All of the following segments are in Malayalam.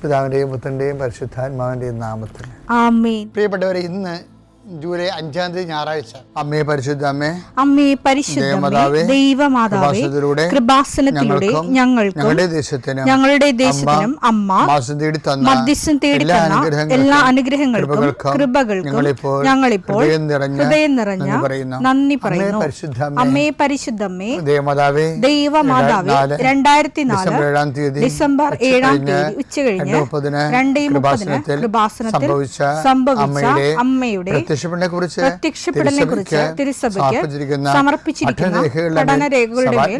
പിതാവിൻ്റെയും പുത്രൻ്റെയും പരിശുദ്ധാത്മാവിൻ്റെയും നാമത്തിൽ ആമേൻ. പ്രിയപ്പെട്ടവരെ, ഇന്ന് ജൂലൈ 5-ാം തീയതി ഞായറാഴ്ച. അമ്മേ പരിശുദ്ധ അമ്മേ, അമ്മേ പരിശുദ്ധമേ, ദൈവമാതാവേ, കൃപാസനത്തിലൂടെ ഞങ്ങൾക്കും ഞങ്ങളുടെ ദേശത്തിനും അമ്മ മധ്യസ്ഥം തേടി തന്ന എല്ലാ അനുഗ്രഹങ്ങൾക്കും കൃപകൾക്കും ഞങ്ങളിപ്പോൾ ഹൃദയം നിറഞ്ഞ നന്ദി പറയുന്നു. അമ്മേ പരിശുദ്ധമേ, ദൈവമാതാവേ, 2004 ഡിസംബർ 7-ാം തീയതി ഉച്ചകഴിഞ്ഞ് 2:30 കൃപാസനത്തിൽ സംഭവിച്ച അമ്മയുടെ പ്രത്യക്ഷപ്പെടലിനെക്കുറിച്ച് തിരുസഭയ്ക്ക് സമർപ്പിച്ചിരിക്കുന്ന പഠനരേഖകളുടെ മേൽ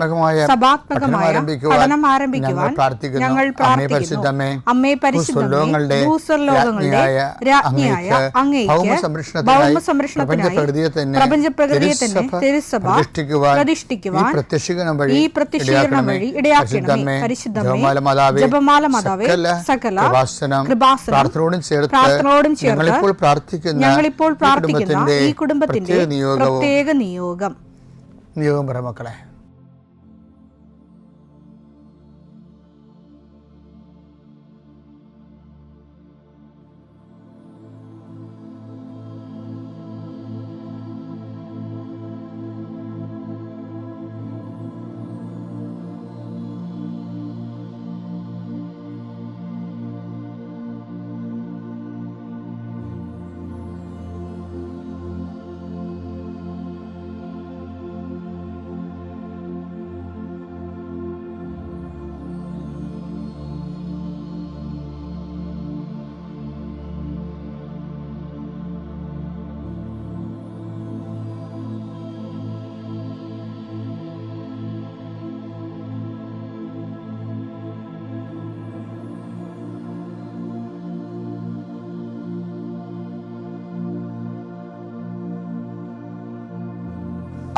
സഭാത്മകമായ പഠനം ആരംഭിക്കുവാൻ ഞങ്ങൾ പ്രാർത്ഥിക്കുന്നു. അമ്മേ പരിശുദ്ധമേ, ഭൂസ്വർലോകങ്ങളുടെ രാജ്ഞിയായ അങ്ങേയ്ക്ക് ഭൗമസംരക്ഷണത്തിനായി പ്രപഞ്ചപ്രകൃതിയെ തന്നെ തിരുസഭ പ്രതിഷ്ഠിക്കുവാൻ ഈ പ്രത്യക്ഷീകരണം വഴി ഇടയാക്കണമേ. പരിശുദ്ധമേ, ജപമാല മാതാവേ, സകല കൃപാസനം പ്രാർത്ഥനയോടും ചേർത്ത് ഞങ്ങളിപ്പോൾ പ്രാർത്ഥിക്കുന്ന ഈ കുടുംബത്തിന്റെ പ്രത്യേക നിയോഗം പറ മക്കളെ.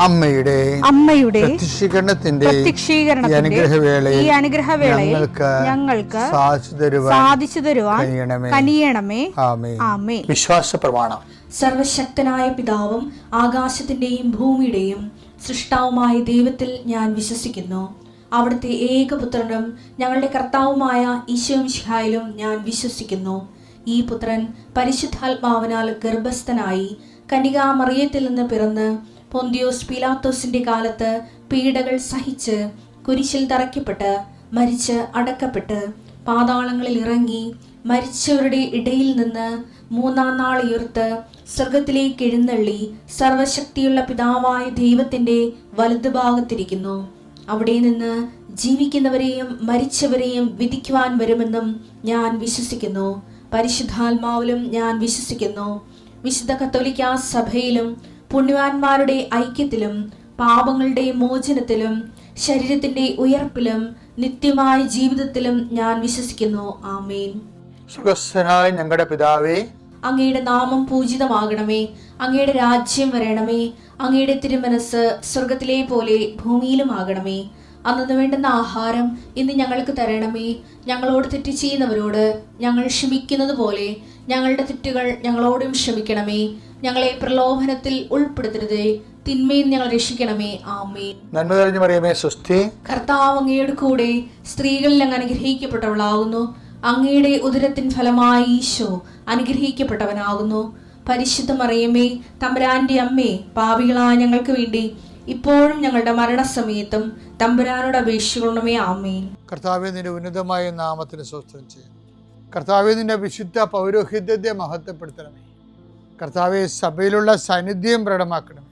അമ്മയുടെ പ്രത്യക്ഷീകരണത്തിന്റെ ഈ അനുഗ്രഹവേളയിൽ ഞങ്ങൾക്ക് സാധിച്ചു തരുവാൻ കനിയണമേ. ആമേൻ. വിശ്വാസ പ്രമാണം. സർവശക്തനായ പിതാവും ആകാശത്തിന്റെയും ഭൂമിയുടെയും സൃഷ്ടാവുമായ ദൈവത്തിൽ ഞാൻ വിശ്വസിക്കുന്നു. അവിടുത്തെ ഏകപുത്രനും ഞങ്ങളുടെ കർത്താവുമായ ഈശോ മിശിഹായിലും ഞാൻ വിശ്വസിക്കുന്നു. ഈ പുത്രൻ പരിശുദ്ധാത്മാവിനാൽ ഗർഭസ്ഥനായി കന്യകാമറിയത്തിൽ നിന്ന് പിറന്ന് പൊന്തിയോസ് പീലാത്തോസിന്റെ കാലത്ത് പീഡകൾ സഹിച്ച് കുരിശിൽ തറയ്ക്കപ്പെട്ട് മരിച്ച് അടക്കപ്പെട്ട് പാതാളങ്ങളിൽ ഇറങ്ങി മരിച്ചവരുടെ ഇടയിൽ നിന്ന് 3-ാം നാൾ ഉയർത്ത് സ്വർഗത്തിലേക്ക് എഴുന്നള്ളി സർവശക്തിയുള്ള പിതാവായ ദൈവത്തിന്റെ വലതുഭാഗത്തിരിക്കുന്നു. അവിടെ നിന്ന് ജീവിക്കുന്നവരെയും മരിച്ചവരെയും വിധിക്കുവാൻ വരുമെന്നും ഞാൻ വിശ്വസിക്കുന്നു. പരിശുദ്ധാത്മാവിലും ഞാൻ വിശ്വസിക്കുന്നു. വിശുദ്ധ കത്തോലിക്കാ സഭയിലും പുണ്യവാന്മാരുടെ ഐക്യത്തിലും പാപങ്ങളുടെ മോചനത്തിലും ശരീരത്തിന്റെ ഉയർപ്പിലും നിത്യമായ ജീവിതത്തിലും ഞാൻ വിശ്വസിക്കുന്നു. ആമേൻ. സ്വർഗ്ഗസ്ഥനായ ഞങ്ങളുടെ പിതാവേ, അങ്ങയുടെ നാമം പൂജിതമാകണമേ. അങ്ങയുടെ രാജ്യം വരണമേ. അങ്ങയുടെ തിരുമനസ് സ്വർഗത്തിലെ പോലെ ഭൂമിയിലും ആകണമേ. അന്നു വേണ്ടുന്ന ആഹാരം ഇന്ന് ഞങ്ങൾക്ക് തരണമേ. ഞങ്ങളോട് തെറ്റ് ചെയ്യുന്നവരോട് ഞങ്ങൾ ക്ഷമിക്കുന്നത് പോലെ ഞങ്ങളുടെ തെറ്റുകൾ ഞങ്ങളോടും ക്ഷമിക്കണമേ. ഞങ്ങളെ പ്രലോഭനത്തിൽ ഉൾപ്പെടുത്തരുതേ, തിന്മയിൽ ഞങ്ങൾ രക്ഷിക്കണമേ. ആമേൻ. നന്മ നിറഞ്ഞ മറിയമേ, സ്വസ്തി. കർത്താവ് അങ്ങയുടെ കൂടെ സ്ത്രീകളിൽ അങ്ങ് അനുഗ്രഹിക്കപ്പെട്ടവളാകുന്നു. അങ്ങയുടെ ഉദരത്തിൻ ഫലമായി ഈശോ അനുഗ്രഹിക്കപ്പെട്ടവനാകുന്നു. പരിശുദ്ധ മറിയമേ, തമ്പുരാന്റെ അമ്മേ, പാപികളായ ഞങ്ങൾക്ക് വേണ്ടി ഇപ്പോഴും ഞങ്ങളുടെ മരണസമയത്തും തമ്പുരാനോട് അപേക്ഷിക്കണമേ. ആമേൻ. കർത്താവേ, നിന്റെ ഉന്നതമായ നാമത്തിന് സ്തോത്രം ചെയ്യുന്നു. കർത്താവേ, നിന്റെ വിശുദ്ധ പൗരോഹിത്യത്തെ മഹത്വപ്പെടുത്തണമേ. കർത്താവെ, സഭയിലുള്ള സാന്നിധ്യം പ്രകടമാക്കണമേ.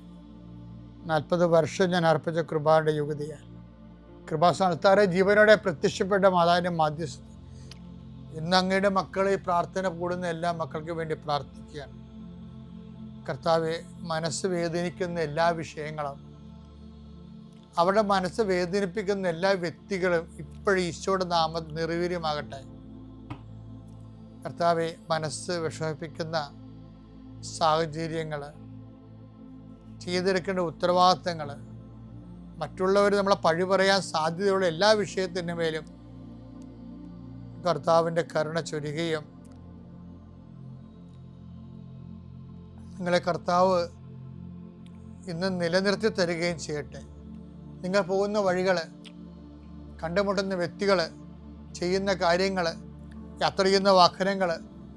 40 വർഷം ഞാൻ അർപ്പിച്ച കൃപാന്റെ യുഗതിയാൽ കൃപാസ്ഥാനത്താറെ ജീവനോടെ പ്രത്യക്ഷപ്പെട്ട മാതാവിൻ്റെ മാധ്യസ്ഥം ഇന്ന് അങ്ങയുടെ മക്കളെ പ്രാർത്ഥന കൂടുന്ന എല്ലാ മക്കൾക്ക് വേണ്ടി പ്രാർത്ഥിക്കുകയാണ്. കർത്താവെ, മനസ്സ് വേദനിക്കുന്ന എല്ലാ വിഷയങ്ങളും, അവരുടെ മനസ്സ് വേദനിപ്പിക്കുന്ന എല്ലാ വ്യക്തികളും ഇപ്പോഴും ഈശോയുടെ നാമം നിർവീര്യമാകട്ടെ. കർത്താവെ, മനസ്സ് വിഷമിപ്പിക്കുന്ന സാഹചര്യങ്ങൾ, ചെയ്തെടുക്കേണ്ട ഉത്തരവാദിത്തങ്ങൾ, മറ്റുള്ളവർ നമ്മളെ പഴി പറയാൻ സാധ്യതയുള്ള എല്ലാ വിഷയത്തിൻ്റെ മേലും കർത്താവിൻ്റെ കരുണ ചൊരിയുകയും നിങ്ങളെ കർത്താവ് ഇന്ന് നിലനിർത്തി തരികയും ചെയ്യട്ടെ. നിങ്ങൾ പോകുന്ന വഴികൾ, കണ്ടുമുട്ടുന്ന വ്യക്തികൾ, ചെയ്യുന്ന കാര്യങ്ങൾ യാത്ര ചെയ്യുന്ന വാഹനങ്ങൾ,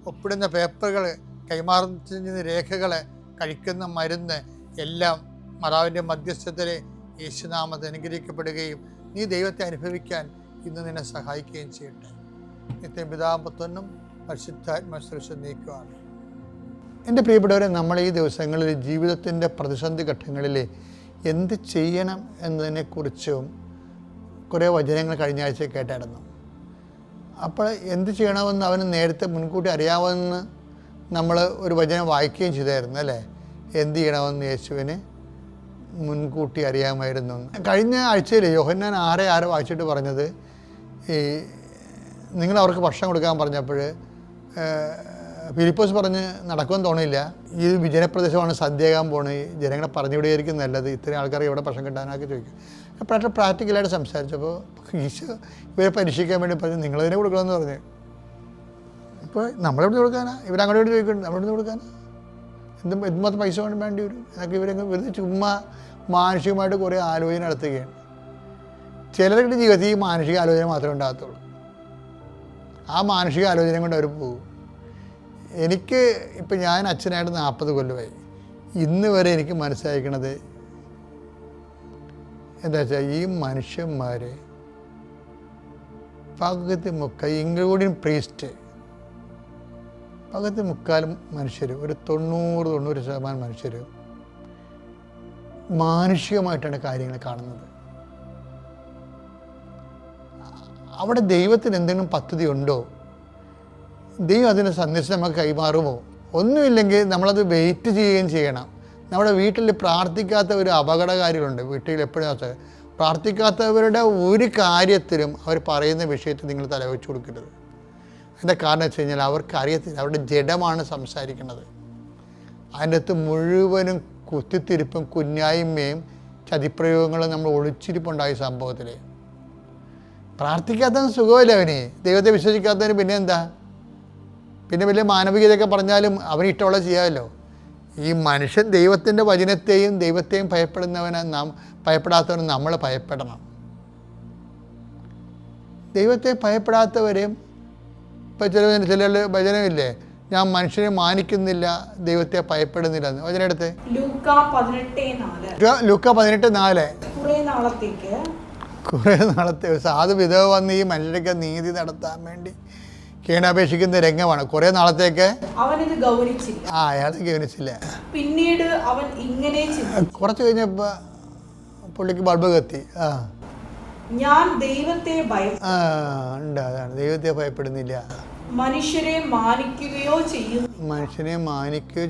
ഒപ്പിടുന്ന പേപ്പറുകൾ, കൈമാറുന്ന രേഖകൾ, കഴിക്കുന്ന മരുന്ന് എല്ലാം മാതാവിൻ്റെ മധ്യസ്ഥതയിൽ യേശുനാമത്തിൽ അനുഗ്രഹിക്കപ്പെടുകയും നീ ദൈവത്തെ അനുഭവിക്കാൻ ഇന്ന് നിന്നെ സഹായിക്കുകയും ചെയ്യട്ടെ. നിത്യം പിതാവും പുത്രനും പരിശുദ്ധാത്മാശ്രേഷ്ഠ നീക്കുവാണ്. എൻ്റെ പ്രിയപ്പെട്ടവരെ, നമ്മൾ ഈ ദിവസങ്ങളിൽ ജീവിതത്തിൻ്റെ പ്രതിസന്ധി ഘട്ടങ്ങളിൽ എന്ത് ചെയ്യണം എന്നതിനെക്കുറിച്ചും കുറേ വചനങ്ങൾ കഴിഞ്ഞ ആഴ്ച കേട്ടായിരുന്നു. അപ്പോൾ എന്ത് ചെയ്യണമെന്ന് അവന് നേരത്തെ മുൻകൂട്ടി അറിയാമെന്ന് നമ്മൾ ഒരു വചനം വായിക്കുകയും ചെയ്തായിരുന്നു അല്ലേ? എന്ത് ചെയ്യണമെന്ന് യേശുവിന് മുൻകൂട്ടി അറിയാമായിരുന്നു. കഴിഞ്ഞ ആഴ്ചയിൽ യോഹന്നാൻ 6:6 വായിച്ചിട്ട് പറഞ്ഞത്, ഈ നിങ്ങൾ അവർക്ക് ഭക്ഷണം കൊടുക്കാൻ പറഞ്ഞപ്പോൾ ഫിലിപ്പോസ് പറഞ്ഞ് നടക്കുമെന്ന് തോന്നിയില്ല, ഈ വിജനപ്രദേശമാണ് സദ്യയാകാൻ പോണത്, ജനങ്ങളെ പറഞ്ഞുവിടുകയായിരിക്കും നല്ലത്, ഇത്രയും ആൾക്കാർക്ക് എവിടെ ഭക്ഷണം കിട്ടാനൊക്കെ ചോദിക്കും. അപ്പോൾ പ്രാക്ടിക്കലായിട്ട് സംസാരിച്ചപ്പോൾ ഈശോ ഇവരെ പരീക്ഷിക്കാൻ വേണ്ടി പറഞ്ഞു നിങ്ങളതിനെ കൊടുക്കണമെന്ന് പറഞ്ഞു. ഇപ്പോൾ നമ്മളെവിടെ കൊടുക്കാനാ? ഇവരങ്ങോട്ട് വേണ്ടി ചോദിക്കുന്നുണ്ട്, നമ്മളെവിടെ കൊടുക്കാനാ? എന്തുമാത്രം പൈസ കൊണ്ട് വേണ്ടി വരും എന്നൊക്കെ ഇവരങ്ങ് വെറുതെ ചുമ്മാ മാനസികമായിട്ട് കുറേ ആലോചന നടത്തുകയാണ്. ചിലരുടെ ജീവിതത്തിൽ ഈ മാനസിക ആലോചന മാത്രമേ ഉണ്ടാകത്തുള്ളൂ. ആ മാനസിക ആലോചന കൊണ്ട് അവർ പോകും. എനിക്ക് ഇപ്പം ഞാൻ അച്ഛനായിട്ട് 40 കൊല്ലമായി. ഇന്ന് വരെ എനിക്ക് മനസ്സിലാക്കണത് എന്താ വെച്ചാൽ, ഈ മനുഷ്യന്മാർ പകുതി മുക്കാൽ ഇൻക്ലൂഡിങ് പ്രീസ്റ്റ്, പകുതി മുക്കാലും മനുഷ്യർ, ഒരു 90-90% മനുഷ്യർ മാനുഷികമായിട്ടാണ് കാര്യങ്ങൾ കാണുന്നത്. അവിടെ ദൈവത്തിന് എന്തെങ്കിലും പദ്ധതി ഉണ്ടോ? ദൈവം അതിൻ്റെ സന്ദേശം നമുക്ക് കൈമാറുമോ? ഒന്നുമില്ലെങ്കിൽ നമ്മളത് വെയിറ്റ് ചെയ്യുകയും ചെയ്യണം. നമ്മുടെ വീട്ടിൽ പ്രാർത്ഥിക്കാത്ത ഒരു അപകടകാരികളുണ്ട്. വീട്ടിൽ എപ്പോഴും പ്രാർത്ഥിക്കാത്തവരുടെ ഒരു കാര്യത്തിലും അവർ പറയുന്ന വിഷയത്തിൽ നിങ്ങൾ തലവെച്ച് കൊടുക്കരുത്. അതിൻ്റെ കാരണം വെച്ച് കഴിഞ്ഞാൽ അവർക്ക് അറിയത്തില്ല, അവരുടെ ജഡമാണ് സംസാരിക്കുന്നത്. അതിൻ്റെ അകത്ത് മുഴുവനും കുത്തിത്തിരിപ്പും കുഞ്ഞായ്മയും ചതിപ്രയോഗങ്ങളും നമ്മൾ ഒളിച്ചിരിപ്പുണ്ടായ സംഭവത്തിൽ. പ്രാർത്ഥിക്കാത്തവന് സുഖമില്ല, അവന് ദൈവത്തെ വിശ്വസിക്കാത്തവന് പിന്നെ എന്താ? പിന്നെ വലിയ മാനവികതയൊക്കെ പറഞ്ഞാലും അവന് ഇഷ്ടമുള്ള ചെയ്യാമല്ലോ. ഈ മനുഷ്യൻ ദൈവത്തിൻ്റെ വചനത്തെയും ദൈവത്തെയും ഭയപ്പെടാത്തവന് നമ്മൾ ഭയപ്പെടണം. ദൈവത്തെ ഭയപ്പെടാത്തവരെയും ഇപ്പം ചില വചനമില്ലേ, ഞാൻ മനുഷ്യനെ മാനിക്കുന്നില്ല, ദൈവത്തെ ഭയപ്പെടുന്നില്ല എന്ന്. വചനം എടുത്ത് ലൂക്ക 18:4. കുറേ നാളത്തെ സാധു വിധവ വന്ന് ഈ മനുഷ്യരൊക്കെ നീതി നടത്താൻ വേണ്ടി കേണപേക്ഷിക്കുന്ന രംഗമാണ്. കുറേ നാളത്തേക്ക് അവനിത് ഗൗനിച്ചില്ല. അയാൾ ഗൗനിച്ചില്ല. പിന്നീട് അവൻ ഇങ്ങനെ കുറച്ച് കഴിഞ്ഞപ്പോൾ പുള്ളിക്ക് ബൾബ് കത്തി. ഞാൻ ദൈവത്തെ ഉണ്ട്, അതാണ് ദൈവത്തെ ഭയപ്പെടുന്നില്ല, മനുഷ്യരെ മാനിക്കുകയോ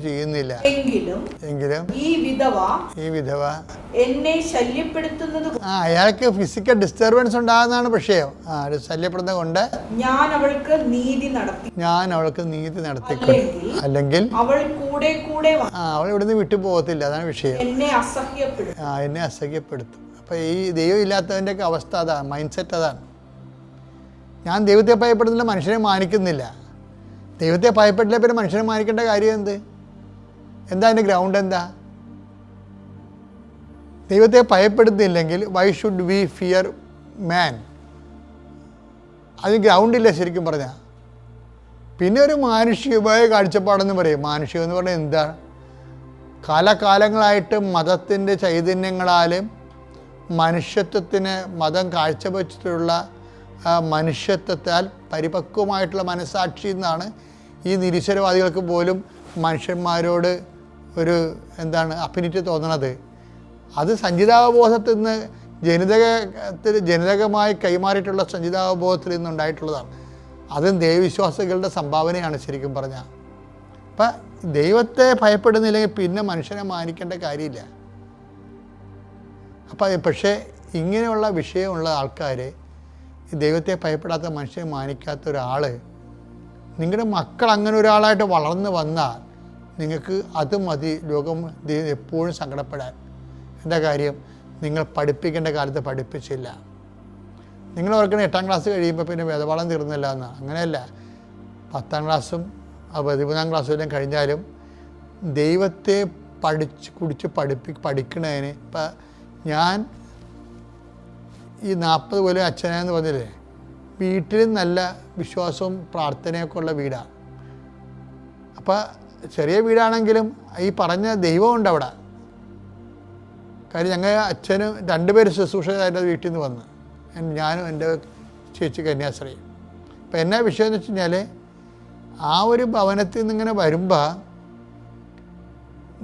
ചെയ്യുന്നില്ല. എങ്കിലും ഈ വിധവ എന്നെ ശല്യപ്പെടുത്തുന്നത്, അയാൾക്ക് ഫിസിക്കൽ ഡിസ്റ്റർബൻസ് ഉണ്ടാകുന്നതാണ് വിഷയം. ശല്യപ്പെടുന്നത് കൊണ്ട് ഞാൻ അവൾക്ക് നീതി നടത്തി, അല്ലെങ്കിൽ അവൾ ഇവിടുന്ന് വിട്ടു പോകത്തില്ല. അതാണ് വിഷയം. എന്നെ അസഹ്യപ്പെടുത്തും. അപ്പം ഈ ദൈവം ഇല്ലാത്തവൻ്റെ ഒക്കെ അവസ്ഥ അതാണ്, മൈൻഡ് സെറ്റ് അതാണ്. ഞാൻ ദൈവത്തെ ഭയപ്പെടുന്നില്ല, മനുഷ്യനെ മാനിക്കുന്നില്ല. ദൈവത്തെ ഭയപ്പെട്ടില്ല, പിന്നെ മനുഷ്യനെ മാനിക്കേണ്ട കാര്യം എന്താ അതിൻ്റെ ഗ്രൗണ്ട് എന്താ? ദൈവത്തെ ഭയപ്പെടുന്നില്ലെങ്കിൽ വൈ ഷുഡ് വി ഫിയർ മാൻ? അതിന് ഗ്രൗണ്ടില്ല ശരിക്കും പറഞ്ഞാൽ. പിന്നെ ഒരു മാനുഷികമായ കാഴ്ചപ്പാടെന്ന് പറയും. മാനുഷികം എന്ന് പറഞ്ഞാൽ എന്താണ്? കാലകാലങ്ങളായിട്ട് മതത്തിൻ്റെ ചൈതന്യങ്ങളാലും മനുഷ്യത്വത്തിന് മതം കാഴ്ചവെച്ചിട്ടുള്ള മനുഷ്യത്വത്താൽ പരിപക്വമായിട്ടുള്ള മനസ്സാക്ഷി എന്നാണ് ഈ നിരീശ്വരവാദികൾക്ക് പോലും മനുഷ്യന്മാരോട് ഒരു അഫിനിറ്റി തോന്നണത്. അത് സഞ്ചിതാവബോധത്തിൽ നിന്ന് ജനിതകമായി കൈമാറിയിട്ടുള്ള സഞ്ചിതാവബോധത്തിൽ നിന്നുണ്ടായിട്ടുള്ളതാണ്. അതും ദൈവവിശ്വാസികളുടെ സംഭാവനയാണ് ശരിക്കും പറഞ്ഞാൽ. അപ്പം ദൈവത്തെ ഭയപ്പെടുന്നില്ലെങ്കിൽ പിന്നെ മനുഷ്യനെ മാനിക്കേണ്ട കാര്യമില്ല. അപ്പം പക്ഷേ ഇങ്ങനെയുള്ള വിഷയമുള്ള ആൾക്കാർ, ദൈവത്തെ ഭയപ്പെടാത്ത മനുഷ്യനെ മാനിക്കാത്ത ഒരാൾ, നിങ്ങളുടെ മക്കൾ അങ്ങനെ ഒരാളായിട്ട് വളർന്നു വന്നാൽ നിങ്ങൾക്ക് അത് മതി ലോകം എപ്പോഴും സങ്കടപ്പെടാൻ. എന്താ കാര്യം? നിങ്ങൾ പഠിപ്പിക്കേണ്ട കാലത്ത് പഠിപ്പിച്ചില്ല. നിങ്ങൾ ഓർക്കണം 8ാം ക്ലാസ് കഴിയുമ്പോൾ പിന്നെ വേദപാഠം തീർന്നില്ല എന്നാണ്. അങ്ങനെയല്ല. 10ാം ക്ലാസ്സും 13ാം ക്ലാസ്സും എല്ലാം കഴിഞ്ഞാലും ദൈവത്തെ പഠിക്കണതിന് ഇപ്പം ഞാൻ ഈ 40 കൊല്ലം അച്ഛനെന്ന് പറഞ്ഞില്ലേ, വീട്ടിൽ നല്ല വിശ്വാസവും പ്രാർത്ഥനയൊക്കെ ഉള്ള വീടാണ്. അപ്പോൾ ചെറിയ വീടാണെങ്കിലും ഈ പറഞ്ഞ ദൈവമുണ്ട് അവിടെ. കാര്യം ഞങ്ങൾ അച്ഛനും 2 പേര് ശുശ്രൂഷകരുടെ വീട്ടിൽ നിന്ന് വന്ന്, ഞാനും എൻ്റെ ചേച്ചി കന്യാസ്ത്രീയും. അപ്പോൾ എന്നാ വിഷയം എന്ന് വെച്ച് കഴിഞ്ഞാൽ, ആ ഒരു ഭവനത്തിൽ നിന്നിങ്ങനെ വരുമ്പോൾ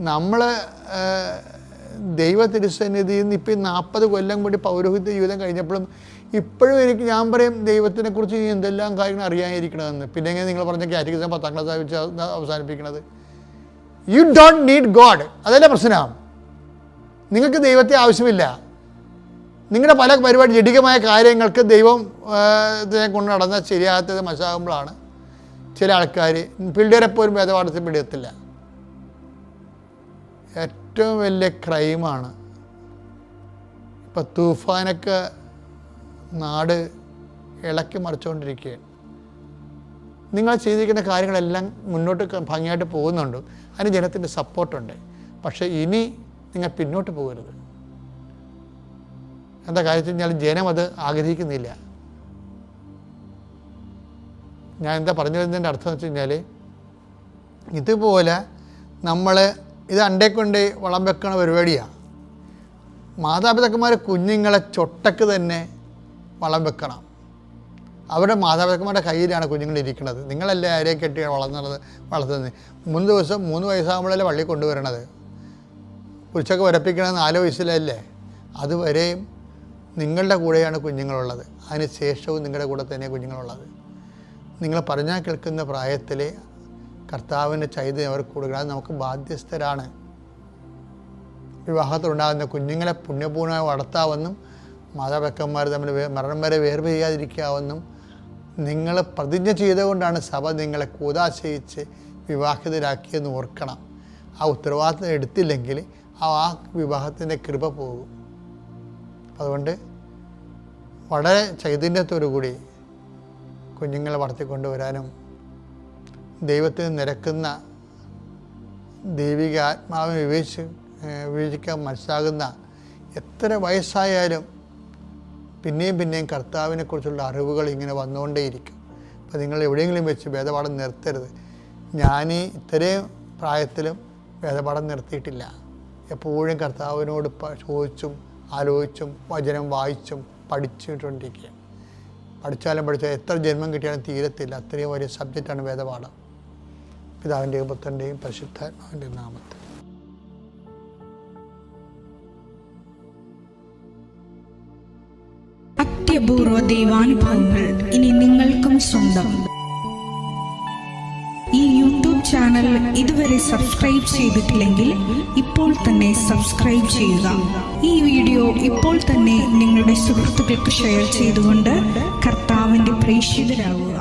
നമ്മൾ ദൈവ തിരുസന്നിധിയിൽ നിന്ന് ഇപ്പം 40 കൊല്ലം കൂടി പൗരോഹിത്യ ജീവിതം കഴിഞ്ഞപ്പോഴും ഇപ്പോഴും ഞാൻ പറയും ദൈവത്തിനെക്കുറിച്ച് എന്തെല്ലാം കാര്യങ്ങൾ അറിയാനിരിക്കണമെന്ന്. പിന്നെ എങ്ങനെ നിങ്ങൾ പറഞ്ഞ കാറ്റഗിസം 10ാം ക്ലാസ് വെച്ച് അവസാനിപ്പിക്കണത്? You don't need God. അതല്ലേ പ്രശ്നം. നിങ്ങൾക്ക് ദൈവത്തെ ആവശ്യമില്ല. നിങ്ങളുടെ പല പരിപാടി ജഡികമായ കാര്യങ്ങൾക്ക് ദൈവം കൊണ്ട് നടന്നാൽ ശരിയാകാത്തത് മനസ്സിലാകുമ്പോഴാണ് ചില ആൾക്കാർ പിള്ളേരെപ്പോലും വേദപാഠത്തിൽ പിടിയത്തില്ല. ഏറ്റവും വലിയ ക്രൈമാണ്. ഇപ്പം തൂഫാനൊക്കെ നാട് ഇളക്കി മറിച്ചുകൊണ്ടിരിക്കുകയാണ്. നിങ്ങൾ ചെയ്തിരിക്കുന്ന കാര്യങ്ങളെല്ലാം മുന്നോട്ട് ഭംഗിയായിട്ട് പോകുന്നുണ്ട്, അതിന് ജനത്തിൻ്റെ സപ്പോർട്ടുണ്ട്. പക്ഷേ ഇനി നിങ്ങൾ പിന്നോട്ട് പോകരുത്. എന്താ കാര്യം കഴിഞ്ഞാൽ ജനം അത് ആഗ്രഹിക്കുന്നില്ല. ഞാൻ എന്താ പറഞ്ഞു വരുന്നതിൻ്റെ അർത്ഥം എന്ന് വെച്ച് കഴിഞ്ഞാൽ, ഇതുപോലെ നമ്മൾ ഇത് അണ്ടേ കൊണ്ട് വളം വെക്കണ പരിപാടിയാണ്. മാതാപിതാക്കന്മാർ കുഞ്ഞുങ്ങളെ ചൊട്ടക്ക് തന്നെ വളം വെക്കണം. അവരുടെ മാതാപിതാക്കന്മാരുടെ കയ്യിലാണ് കുഞ്ഞുങ്ങളിരിക്കുന്നത്. നിങ്ങളല്ലേ ആരെയും കെട്ടി വളർത്തുന്നത്. 3 ദിവസം 3 വയസ്സാകുമ്പോഴല്ലേ പള്ളി കൊണ്ടുവരണത്. ഉച്ചക്ക് വരപ്പിക്കണത് 4 വയസ്സിലല്ലേ. അതുവരെയും നിങ്ങളുടെ കൂടെയാണ് കുഞ്ഞുങ്ങളുള്ളത്. അതിന് ശേഷവും നിങ്ങളുടെ കൂടെ തന്നെ കുഞ്ഞുങ്ങളുള്ളത്. നിങ്ങൾ പറഞ്ഞാൽ കേൾക്കുന്ന പ്രായത്തിൽ കർത്താവിൻ്റെ ചൈതന്യം അവർക്ക് കൊടുക്കുക. അത് നമുക്ക് ബാധ്യസ്ഥരാണ്. വിവാഹത്തിലുണ്ടാകുന്ന കുഞ്ഞുങ്ങളെ പുണ്യപൂർണ്ണമായി വളർത്താമെന്നും മാതാപിതാക്കന്മാർ തമ്മിൽ മരണം വരെ വേർപിരിയാതിരിക്കാമെന്നും നിങ്ങൾ പ്രതിജ്ഞ ചെയ്തുകൊണ്ടാണ് സഭ നിങ്ങളെ കൂതാശയിച്ച് വിവാഹിതരാക്കിയെന്ന് ഓർക്കണം. ആ ഉത്തരവാദിത്തം എടുത്തില്ലെങ്കിൽ ആ വിവാഹത്തിൻ്റെ കൃപ പോകും. അതുകൊണ്ട് വളരെ ചൈതന്യത്തോടു കൂടി കുഞ്ഞുങ്ങളെ വളർത്തിക്കൊണ്ടുവരാനും ദൈവത്തിന് നിരക്കുന്ന ദൈവിക ആത്മാവിനെ വിവേചിക്കാൻ മനസ്സിലാകുന്ന എത്ര വയസ്സായാലും പിന്നെയും കർത്താവിനെക്കുറിച്ചുള്ള അറിവുകൾ ഇങ്ങനെ വന്നുകൊണ്ടേയിരിക്കും. അപ്പോൾ നിങ്ങൾ എവിടെയെങ്കിലും വെച്ച് വേദപാഠം നിർത്തരുത്. ഞാനീ ഇത്രയും പ്രായത്തിലും വേദപാഠം നിർത്തിയിട്ടില്ല. എപ്പോഴും കർത്താവിനോട് ചോദിച്ചും ആലോചിച്ചും വചനം വായിച്ചും പഠിച്ചുകൊണ്ടിരിക്കുക. പഠിച്ചാലും എത്ര ജന്മം കിട്ടിയാലും തീരത്തില്ല. അത്രയും വലിയ സബ്ജക്റ്റാണ് വേദപാഠം. പിതാവിൻ്റെയും പുത്രൻ്റെയും പരിശുദ്ധാത്മാവിൻ്റെയും നാമത്തിൽ. അത്യപൂർവ ദൈവാനുഭവങ്ങൾ ഇനി നിങ്ങൾക്കും സ്വന്തം. ഈ യൂട്യൂബ് ചാനൽ ഇതുവരെ സബ്സ്ക്രൈബ് ചെയ്തിട്ടില്ലെങ്കിൽ ഇപ്പോൾ തന്നെ സബ്സ്ക്രൈബ് ചെയ്യുക. ഈ വീഡിയോ ഇപ്പോൾ തന്നെ നിങ്ങളുടെ സുഹൃത്തുക്കൾക്ക് ഷെയർ ചെയ്തുകൊണ്ട് കർത്താവിൻ്റെ പ്രേക്ഷിതരാകുക.